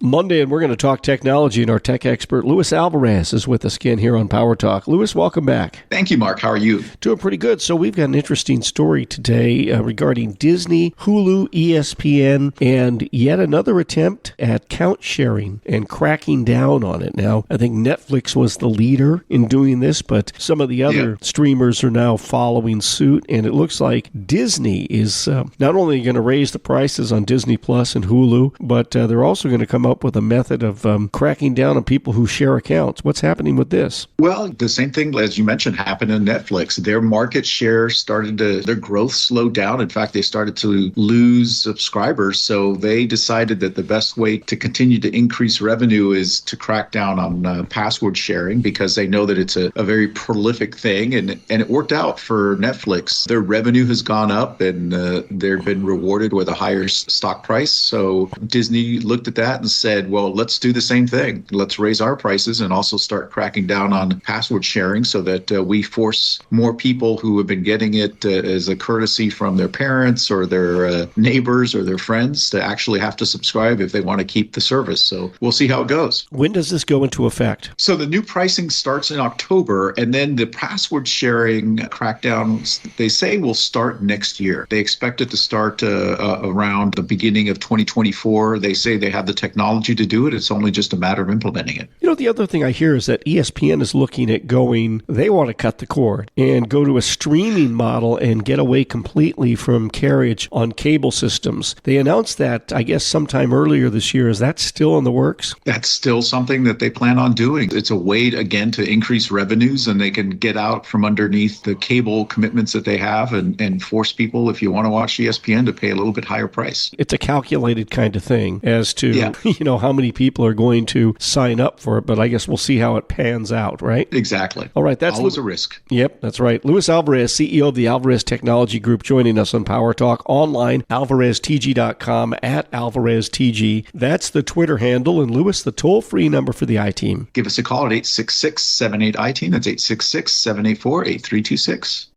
Monday, and we're going to talk technology, and our tech expert, Luis Alvarez, is with us again here on Power Talk. Luis, welcome back. Thank you, Mark. How are you? Doing pretty good. So we've got an interesting story today regarding Disney, Hulu, ESPN, and yet another attempt at count sharing and cracking down on it. Now, I think Netflix was the leader in doing this, but some of the other streamers are now following suit, and it looks like Disney is not only going to raise the prices on Disney Plus and Hulu, but they're also going to come up with a method of cracking down on people who share accounts. What's happening with this? Well, the same thing, as you mentioned, happened in Netflix. Their market share their growth slowed down. In fact, they started to lose subscribers. So they decided that the best way to continue to increase revenue is to crack down on password sharing, because they know that it's a very prolific thing. And it worked out for Netflix. Their revenue has gone up, and they've been rewarded with a higher stock price. So Disney looked at that and said, well, let's do the same thing. Let's raise our prices and also start cracking down on password sharing so that we force more people who have been getting it as a courtesy from their parents or their neighbors or their friends to actually have to subscribe if they want to keep the service. So we'll see how it goes. When does this go into effect? So the new pricing starts in October, and then the password sharing crackdown, they say, will start next year. They expect it to start around the beginning of 2024. They say they have the technology to do it. It's only just a matter of implementing it. You know, the other thing I hear is that ESPN is looking at they want to cut the cord and go to a streaming model and get away completely from carriage on cable systems. They announced that, I guess, sometime earlier this year. Is that still in the works? That's still something that they plan on doing. It's a way, again, to increase revenues, and they can get out from underneath the cable commitments that they have and force people, if you want to watch ESPN, to pay a little bit higher price. It's a calculated kind of thing as to, how many people are going to sign up for it, but I guess we'll see how it pans out, right? Exactly. All right. That's always a risk. Yep, that's right. Luis Alvarez, CEO of the Alvarez Technology Group, joining us on Power Talk online, alvareztg.com, at alvareztg. That's the Twitter handle. And Luis, the toll-free number for the I-Team. Give us a call at 866-78-I-Team. That's 866-784-8326.